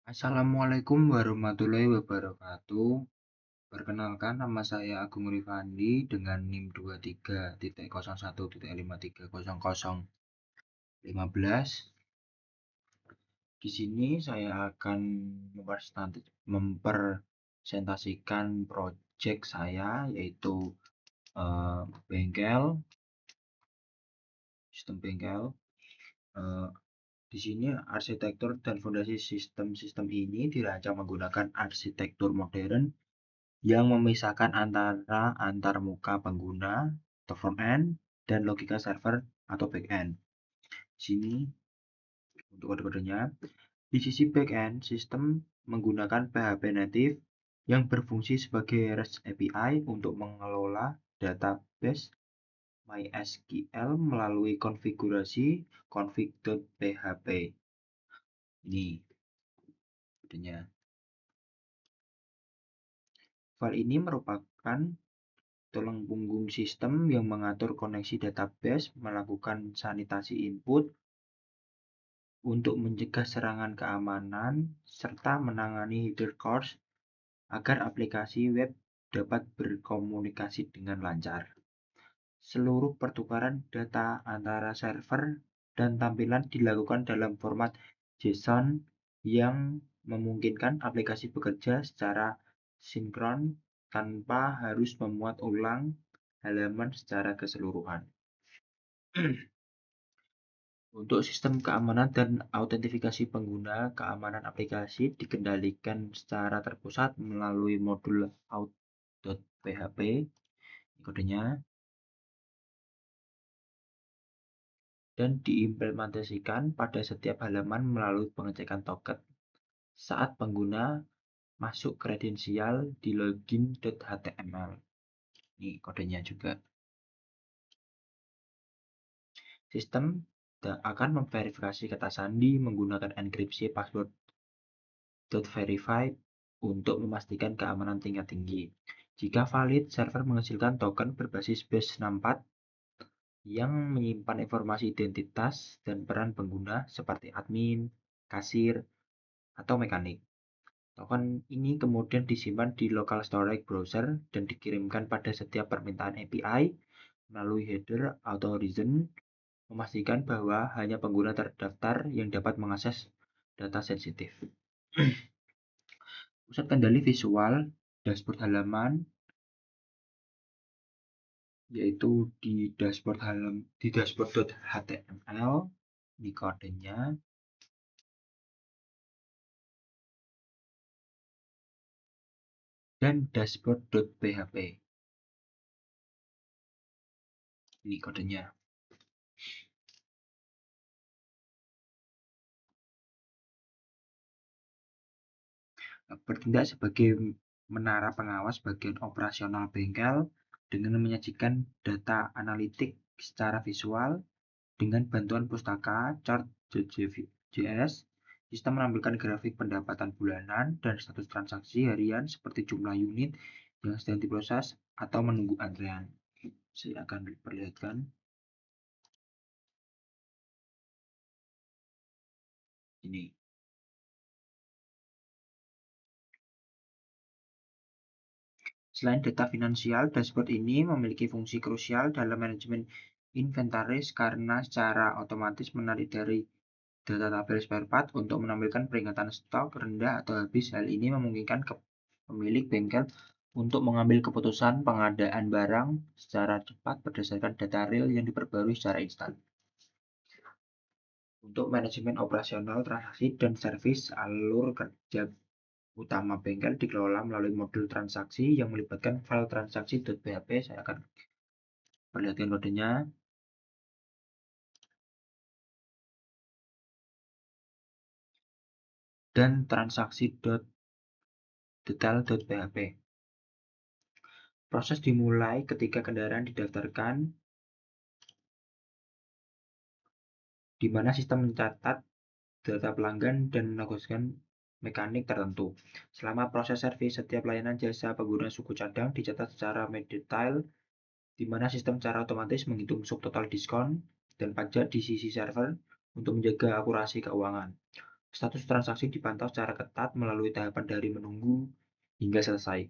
Assalamualaikum warahmatullahi wabarakatuh. Perkenalkan, nama saya Agung Rifandi dengan NIM 23.01.53015. Di sini saya akan mempresentasikan proyek saya, yaitu sistem bengkel. Di sini arsitektur dan fondasi sistem ini dirancang menggunakan arsitektur modern yang memisahkan antara antarmuka pengguna atau front end dan logika server atau back end. Di sini untuk kode-kodenya, di sisi back end sistem menggunakan PHP native yang berfungsi sebagai REST API untuk mengelola database MySQL melalui konfigurasi config.php. Ini kodenya. File ini merupakan tulang punggung sistem yang mengatur koneksi database, melakukan sanitasi input untuk mencegah serangan keamanan, serta menangani header cores agar aplikasi web dapat berkomunikasi dengan lancar. Seluruh pertukaran data antara server dan tampilan dilakukan dalam format JSON yang memungkinkan aplikasi bekerja secara sinkron tanpa harus memuat ulang halaman secara keseluruhan. Untuk sistem keamanan dan autentifikasi pengguna, keamanan aplikasi dikendalikan secara terpusat melalui modul auth.php, kodenya, dan diimplementasikan pada setiap halaman melalui pengecekan token saat pengguna masuk kredensial di login.html. Ini kodenya juga. Sistem akan memverifikasi kata sandi menggunakan enkripsi password.verified untuk memastikan keamanan tingkat tinggi. Jika valid, server menghasilkan token berbasis base64 yang menyimpan informasi identitas dan peran pengguna seperti admin, kasir, atau mekanik. Token ini kemudian disimpan di local storage browser dan dikirimkan pada setiap permintaan API melalui header atau reason, memastikan bahwa hanya pengguna terdaftar yang dapat mengakses data sensitif. Pusat kendali visual dashboard halaman, yaitu di dashboard.html, ini kodenya. Dan dashboard.php. Ini kodenya. Bertindak sebagai menara pengawas bagian operasional bengkel dengan menyajikan data analitik secara visual dengan bantuan pustaka chart.js. Sistem menampilkan grafik pendapatan bulanan dan status transaksi harian seperti jumlah unit yang sedang diproses atau menunggu antrean. Saya akan perlihatkan. Ini. Selain data finansial, dashboard ini memiliki fungsi krusial dalam manajemen inventaris karena secara otomatis menarik dari data tabel spare part untuk menampilkan peringatan stok rendah atau habis. Hal ini memungkinkan pemilik bengkel untuk mengambil keputusan pengadaan barang secara cepat berdasarkan data real yang diperbarui secara instan. Untuk manajemen operasional transaksi dan servis, alur kerja utama bengkel dikelola melalui modul transaksi yang melibatkan file transaksi.php. Saya akan perlihatkan kodenya. Dan transaksi.detail.php. Proses dimulai ketika kendaraan didaftarkan, di mana sistem mencatat data pelanggan dan menegosiasikan mekanik tertentu. Selama proses servis, setiap layanan jasa pengguna suku cadang dicatat secara detail, di mana sistem secara otomatis menghitung subtotal diskon dan pajak di sisi server untuk menjaga akurasi keuangan. Status transaksi dipantau secara ketat melalui tahapan dari menunggu hingga selesai,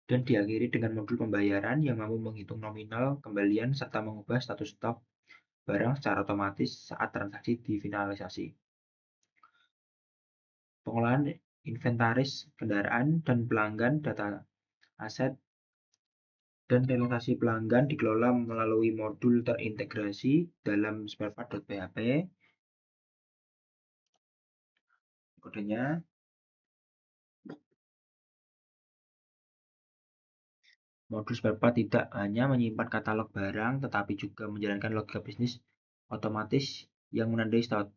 dan diakhiri dengan modul pembayaran yang mampu menghitung nominal kembalian serta mengubah status stok barang secara otomatis saat transaksi difinalisasi. Pengolahan inventaris kendaraan dan pelanggan, data aset, dan realisasi pelanggan dikelola melalui modul terintegrasi dalam sparepart.php. Kodenya, modul sparepart tidak hanya menyimpan katalog barang, tetapi juga menjalankan logika bisnis otomatis yang menandai stok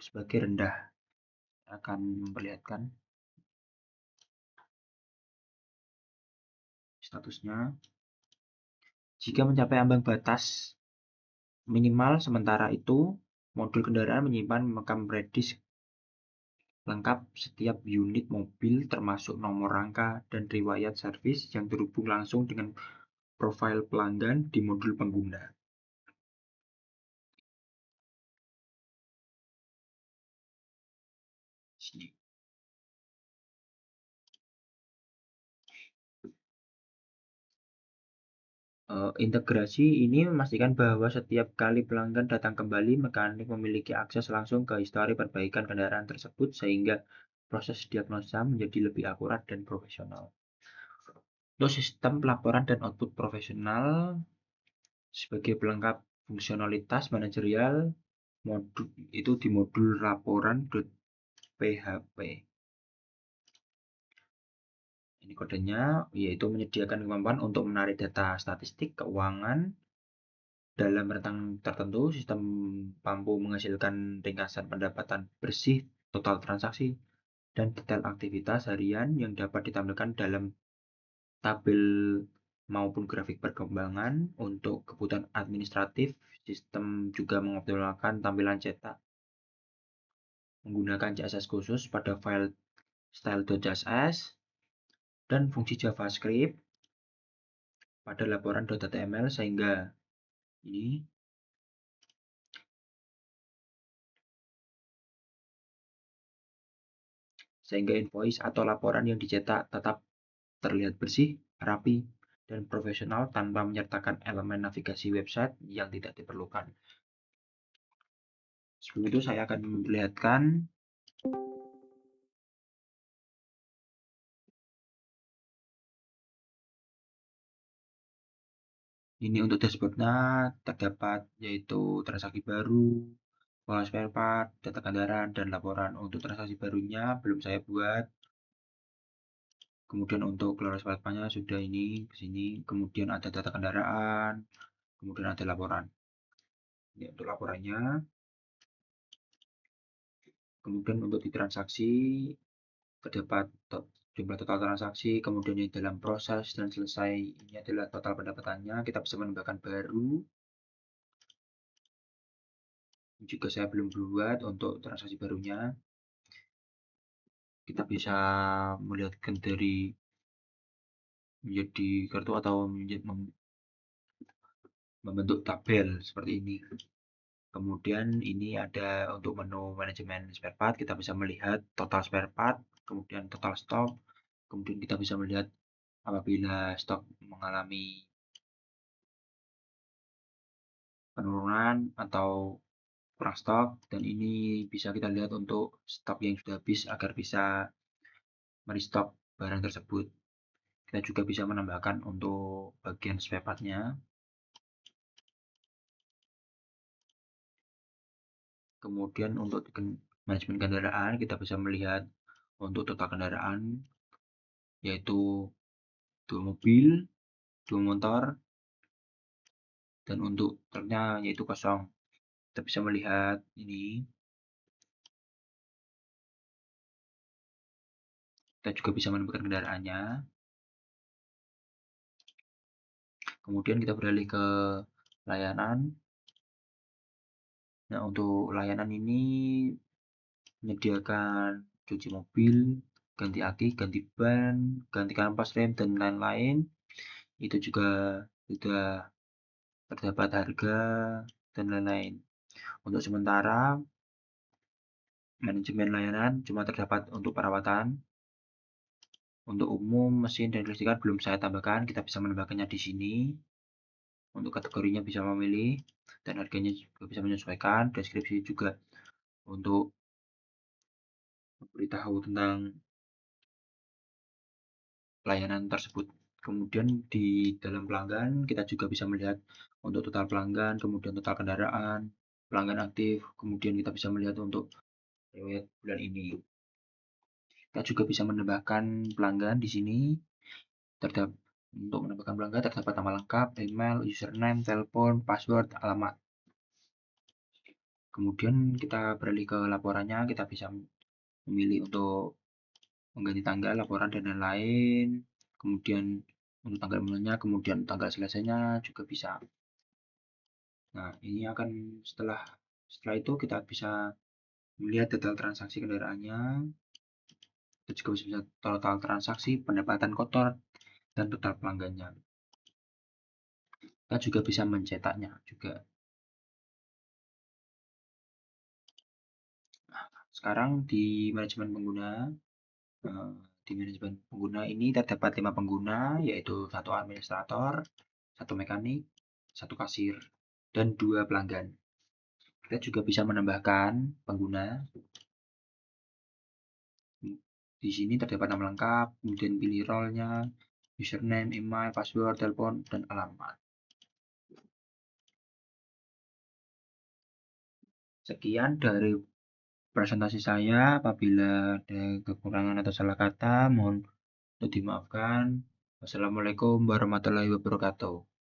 sebagai rendah. Akan memperlihatkan statusnya. Jika mencapai ambang batas minimal, sementara itu modul kendaraan menyimpan makam predis lengkap setiap unit mobil termasuk nomor rangka dan riwayat servis yang terhubung langsung dengan profil pelanggan di modul pengguna. Sini. Integrasi ini memastikan bahwa setiap kali pelanggan datang kembali, mekanik memiliki akses langsung ke histori perbaikan kendaraan tersebut sehingga proses diagnosa menjadi lebih akurat dan profesional. Untuk sistem pelaporan dan output profesional sebagai pelengkap fungsionalitas manajerial, modul itu di modul laporan.php. Ini kodenya, yaitu menyediakan kemampuan untuk menarik data statistik keuangan dalam rentang tertentu. Sistem mampu menghasilkan ringkasan pendapatan bersih, total transaksi, dan detail aktivitas harian yang dapat ditampilkan dalam tabel maupun grafik perkembangan. Untuk kebutuhan administratif, sistem juga mengoptimalkan tampilan cetak menggunakan CSS khusus pada file style.css dan fungsi JavaScript pada laporan.html sehingga invoice atau laporan yang dicetak tetap terlihat bersih, rapi, dan profesional tanpa menyertakan elemen navigasi website yang tidak diperlukan. Sebelum itu saya akan memperlihatkan ini. Untuk dashboardnya terdapat yaitu transaksi baru, pola spare part, data kendaraan, dan laporan. Untuk transaksi barunya belum saya buat. Kemudian untuk keluar spare sudah ini ke sini. Kemudian ada data kendaraan, kemudian ada laporan. Ini untuk laporannya. Kemudian untuk di transaksi terdapat jumlah total transaksi, kemudian yang dalam proses dan selesai, ini adalah total pendapatannya. Kita bisa menambahkan baru. Juga saya belum buat untuk transaksi barunya. Kita bisa melihatkan dari menjadi kartu atau membentuk tabel seperti ini. Kemudian ini ada untuk menu manajemen spare part, kita bisa melihat total spare part, kemudian total stok, kemudian kita bisa melihat apabila stok mengalami penurunan atau kurang stok, dan ini bisa kita lihat untuk stok yang sudah habis agar bisa merestock barang tersebut. Kita juga bisa menambahkan untuk bagian spare part-nya. Kemudian untuk manajemen kendaraan, kita bisa melihat untuk total kendaraan, yaitu 2 mobil, 2 motor, dan untuk truknya yaitu kosong. Kita bisa melihat ini. Kita juga bisa menemukan kendaraannya. Kemudian kita beralih ke layanan. Nah, untuk layanan ini menyediakan cuci mobil, ganti aki, ganti ban, ganti kampas rem, dan lain-lain. Itu juga sudah terdapat harga dan lain-lain. Untuk sementara Manajemen layanan cuma terdapat untuk perawatan. Untuk umum, mesin, dan kelistrikan belum saya tambahkan, kita bisa menambahkannya di sini. Untuk kategorinya bisa memilih, dan harganya juga bisa menyesuaikan. Deskripsi juga untuk memberitahu tentang layanan tersebut. Kemudian di dalam pelanggan, kita juga bisa melihat untuk total pelanggan, kemudian total kendaraan, pelanggan aktif, kemudian kita bisa melihat untuk riwayat bulan ini. Kita juga bisa menambahkan pelanggan di sini. Untuk menambahkan pelanggan terdapat nama lengkap, email, username, telepon, password, alamat. Kemudian kita beralih ke laporannya, kita bisa memilih untuk mengganti tanggal, laporan, dan lain-lain. Kemudian untuk tanggal mulanya, kemudian tanggal selesainya juga bisa. Nah, ini akan setelah itu kita bisa melihat detail transaksi kendaraannya. Kita juga bisa melihat total transaksi, pendapatan kotor, dan total pelanggannya. Kita juga bisa mencetaknya juga. Sekarang di manajemen pengguna, di manajemen pengguna ini terdapat 5 pengguna, yaitu 1 administrator, 1 mekanik, 1 kasir, dan 2 pelanggan. Kita juga bisa menambahkan pengguna. Di sini terdapat nama lengkap, kemudian pilih role-nya, username, email, password, telepon, dan alamat. Sekian dari presentasi saya. Apabila ada kekurangan atau salah kata, mohon untuk dimaafkan. Wassalamualaikum warahmatullahi wabarakatuh.